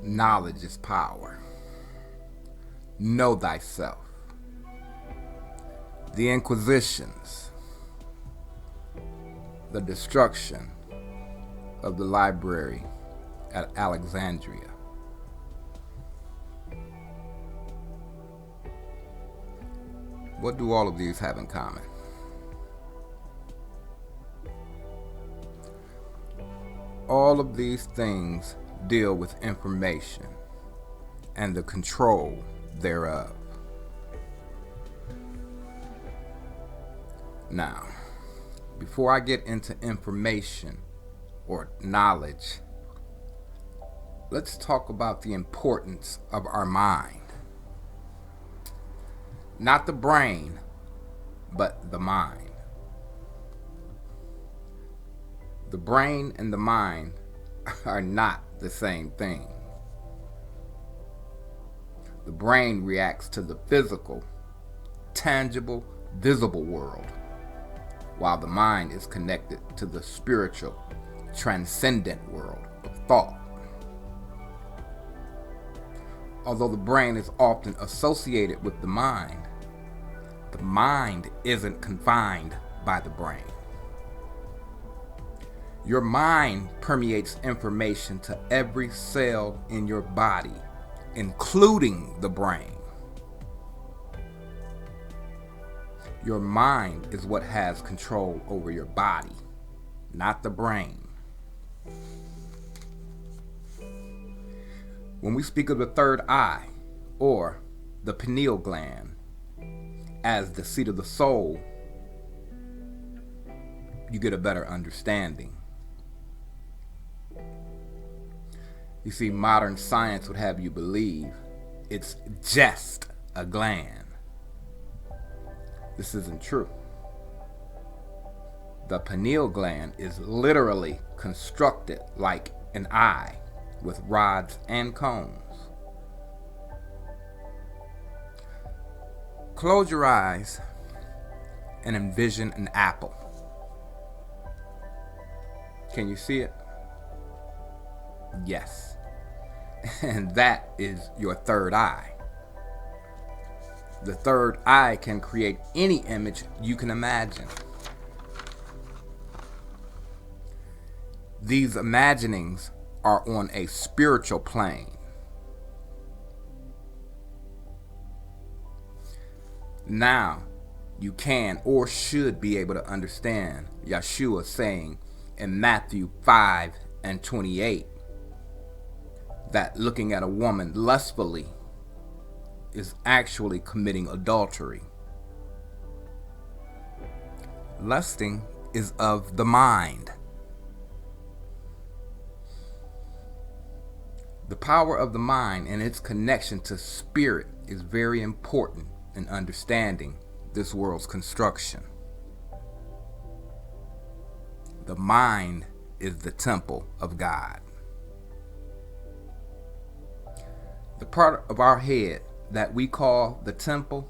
Knowledge is power. Know thyself. The Inquisitions. The destruction of the library at Alexandria. What do all of these have in common? All of these things deal with information and the control thereof. Now, before I get into information or knowledge, let's talk about the importance of our mind. Not the brain, but the mind. The brain and the mind are not the same thing. The brain reacts to the physical, tangible, visible world, while the mind is connected to the spiritual, transcendent world of thought. Although the brain is often associated with the mind isn't confined by the brain. Your mind permeates information to every cell in your body, including the brain. Your mind is what has control over your body, not the brain. When we speak of the third eye, or the pineal gland, as the seat of the soul, you get a better understanding. You see, modern science would have you believe it's just a gland. This isn't true. The pineal gland is literally constructed like an eye with rods and cones. Close your eyes and envision an apple. Can you see it? Yes. And that is your third eye. The third eye can create any image you can imagine. These imaginings are on a spiritual plane. Now, you can or should be able to understand Yeshua saying in Matthew 5:28 that looking at a woman lustfully is actually committing adultery. Lusting is of the mind. The power of the mind and its connection to spirit is very important in understanding this world's construction. The mind is the temple of God. The part of our head that we call the temple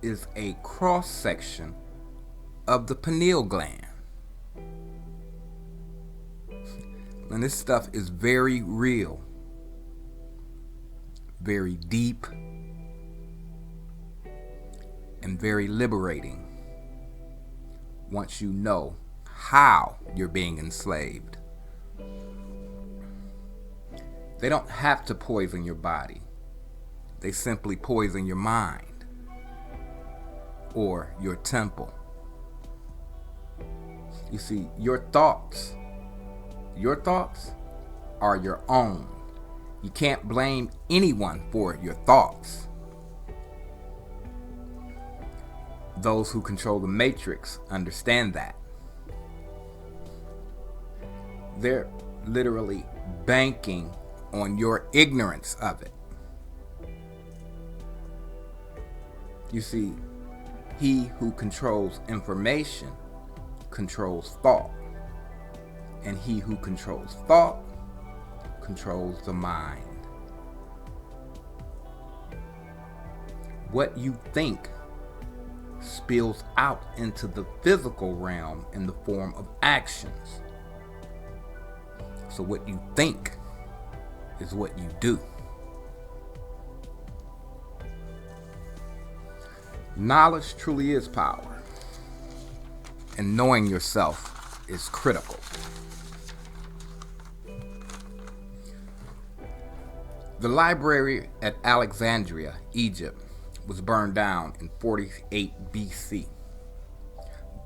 is a cross section of the pineal gland. And this stuff is very real, very deep, and very liberating once you know how you're being enslaved. They don't have to poison your body. They simply poison your mind or your temple. You see, your thoughts are your own. You can't blame anyone for your thoughts. Those who control the matrix understand that. They're literally banking on your ignorance of it. You see, he who controls information controls thought, and he who controls thought controls the mind. What you think spills out into the physical realm in the form of actions. So what you think is what you do. Knowledge truly is power, and knowing yourself is critical. The library at Alexandria, Egypt, was burned down in 48 BC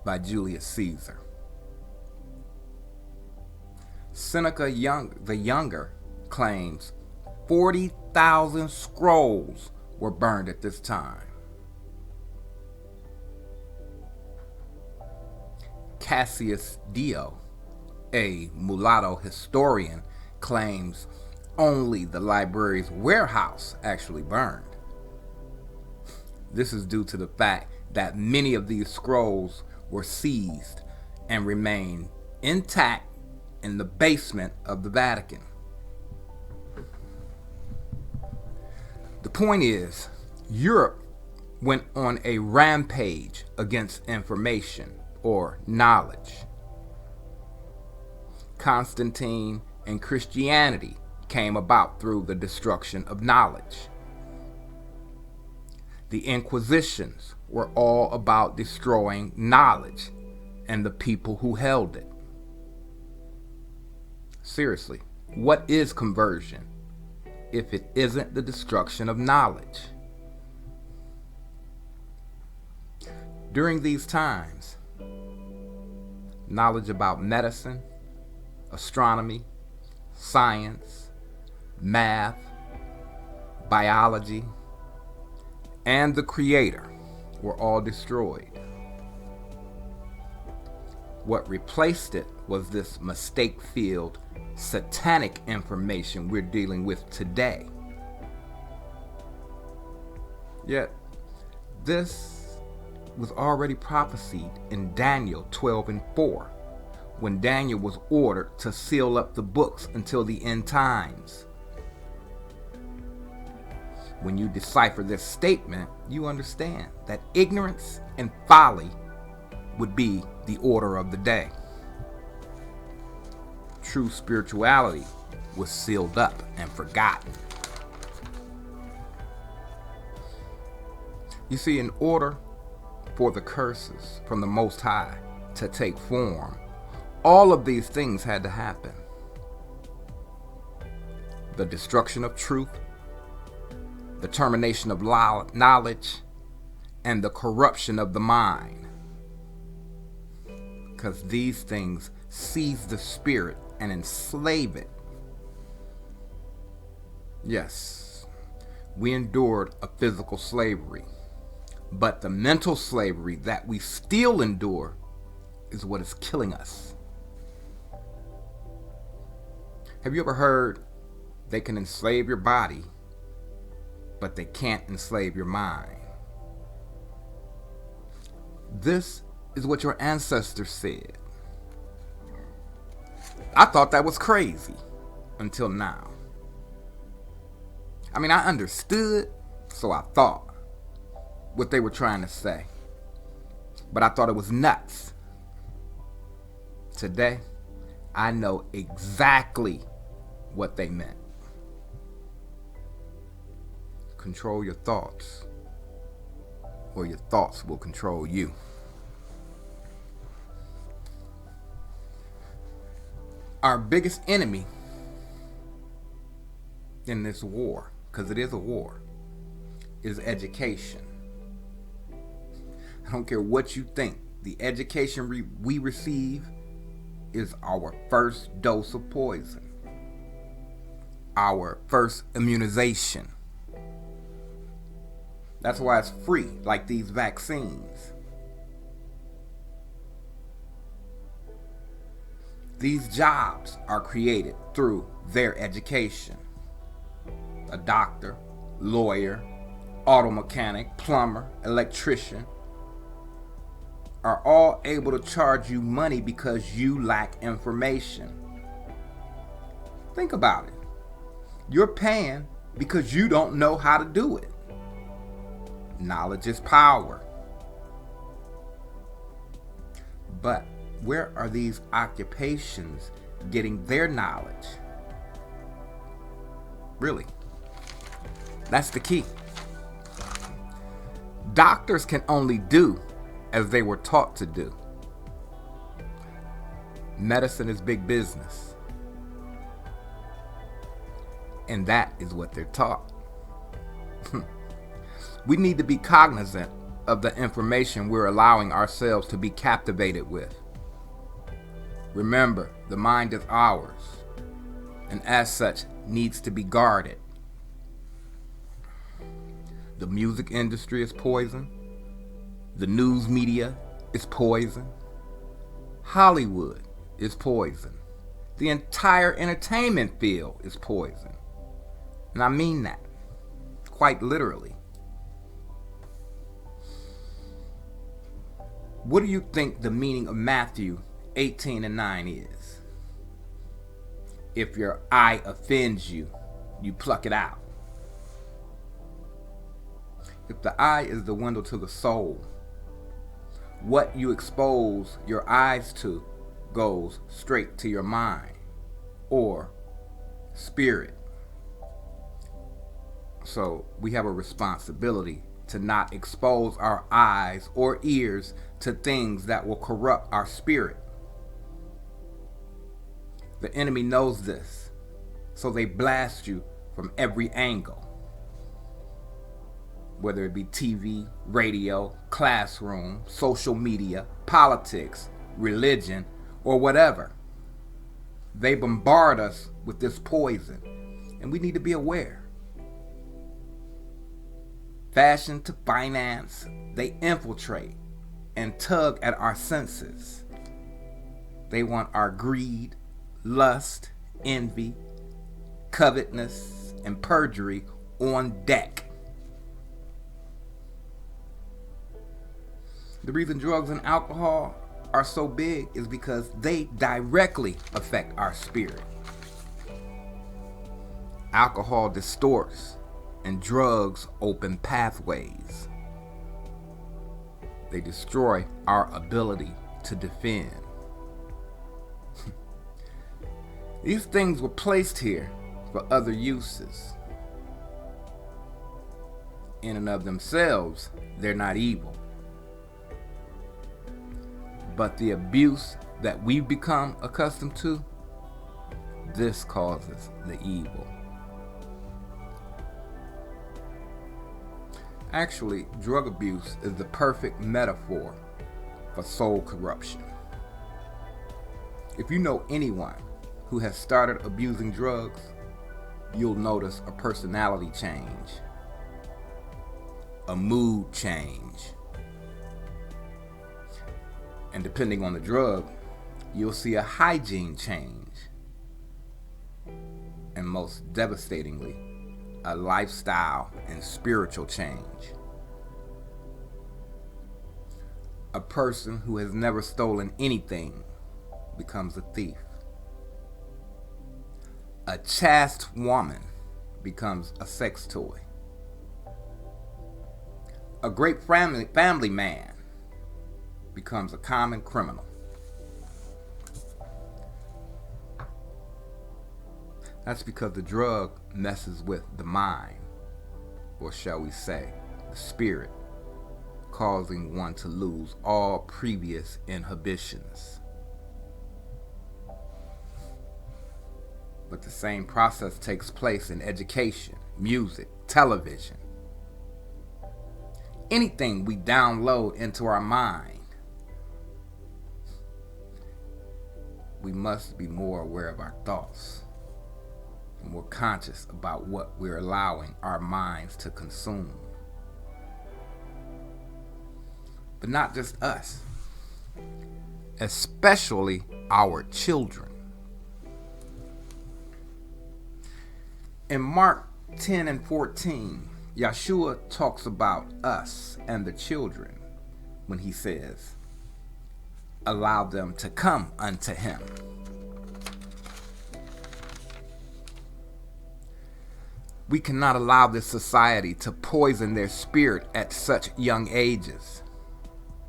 by Julius Caesar. Seneca the Younger claims 40,000 scrolls were burned at this time. Cassius Dio, a mulatto historian, claims only the library's warehouse actually burned. This is due to the fact that many of these scrolls were seized and remain intact in the basement of the Vatican. The point is, Europe went on a rampage against information or knowledge. Constantine and Christianity came about through the destruction of knowledge. The Inquisitions were all about destroying knowledge and the people who held it. Seriously, what is conversion if it isn't the destruction of knowledge? During these times, knowledge about medicine, astronomy, science, math, biology, and the Creator were all destroyed. What replaced it was this mistake-filled, satanic information we're dealing with today. Yet, this was already prophesied in Daniel 12:4, when Daniel was ordered to seal up the books until the end times. When you decipher this statement, you understand that ignorance and folly would be the order of the day. True spirituality was sealed up and forgotten. You see, in order for the curses from the Most High to take form, all of these things had to happen. The destruction of truth, the termination of knowledge, and the corruption of the mind. Because these things seize the spirit and enslave it. Yes, we endured a physical slavery, but the mental slavery that we still endure is what is killing us. Have you ever heard they can enslave your body, but they can't enslave your mind? This is what your ancestors said. I thought that was crazy until now. I mean, I understood, so I thought what they were trying to say, but I thought it was nuts. Today, I know exactly what they meant. Control your thoughts, or your thoughts will control you. Our biggest enemy in this war, because it is a war, is education. I don't care what you think. The education we receive is our first dose of poison, our first immunization. That's why it's free, like these vaccines. These jobs are created through their education. A doctor, lawyer, auto mechanic, plumber, electrician are all able to charge you money because you lack information. Think about it. You're paying because you don't know how to do it. Knowledge is power. But where are these occupations getting their knowledge. Really. That's the key. Doctors can only do as they were taught to do. Medicine is big business. And that is what they're taught. We need to be cognizant of the information we're allowing ourselves to be captivated with. Remember, the mind is ours, and as such, needs to be guarded. The music industry is poison. The news media is poison. Hollywood is poison. The entire entertainment field is poison. And I mean that, quite literally. What do you think the meaning of Matthew 18:9 is? If your eye offends you, you pluck it out. If the eye is the window to the soul, what you expose your eyes to goes straight to your mind or spirit. So we have a responsibility to not expose our eyes or ears to things that will corrupt our spirit. The enemy knows this, so they blast you from every angle. Whether it be TV, radio, classroom, social media, politics, religion, or whatever. They bombard us with this poison, and we need to be aware. Fashion to finance, they infiltrate and tug at our senses. They want our greed, lust, envy, covetousness, and perjury on deck. The reason drugs and alcohol are so big is because they directly affect our spirit. Alcohol distorts and drugs open pathways. They destroy our ability to defend. These things were placed here for other uses. In and of themselves, they're not evil. But the abuse that we've become accustomed to, this causes the evil. Actually, drug abuse is the perfect metaphor for soul corruption. If you know anyone who has started abusing drugs, you'll notice a personality change, a mood change. And depending on the drug, you'll see a hygiene change. And most devastatingly, a lifestyle and spiritual change. A person who has never stolen anything becomes a thief. A chaste woman becomes a sex toy. A great family man becomes a common criminal. That's because the drug messes with the mind, or shall we say, the spirit, causing one to lose all previous inhibitions. But the same process takes place in education, music, television. Anything we download into our mind, we must be more aware of our thoughts and more conscious about what we're allowing our minds to consume. But not just us, especially our children. In Mark 10 and 14, Yeshua talks about us and the children when he says, allow them to come unto him. We cannot allow this society to poison their spirit at such young ages.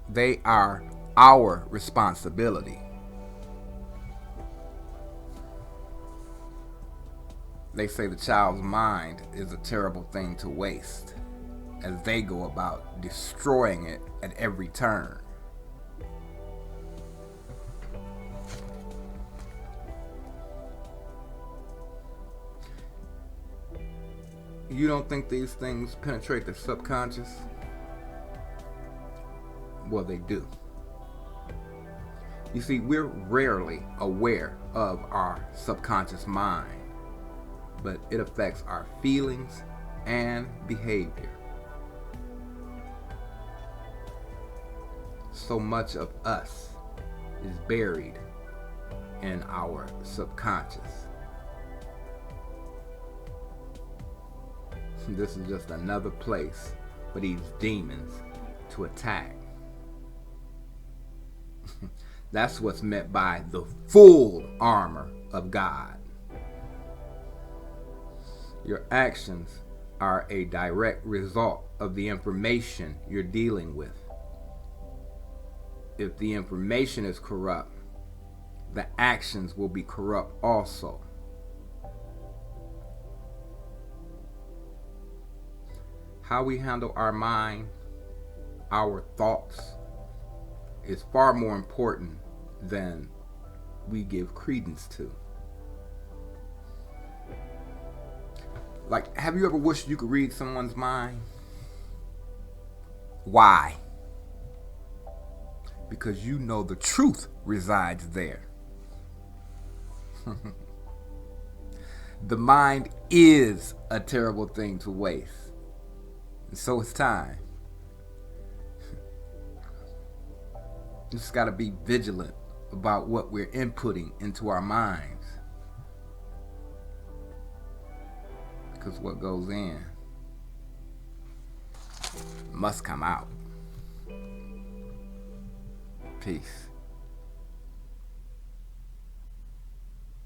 They are our responsibility. They say the child's mind is a terrible thing to waste, as they go about destroying it at every turn. You don't think these things penetrate the subconscious? Well, they do. You see, we're rarely aware of our subconscious mind, but it affects our feelings and behavior. So much of us is buried in our subconscious. This is just another place for these demons to attack. That's what's meant by the full armor of God. Your actions are a direct result of the information you're dealing with. If the information is corrupt, the actions will be corrupt also. How we handle our mind, our thoughts, is far more important than we give credence to. Like, have you ever wished you could read someone's mind? Why? Because you know the truth resides there. The mind is a terrible thing to waste. And so it's time. We just got to be vigilant about what we're inputting into our minds. Because what goes in must come out. Peace.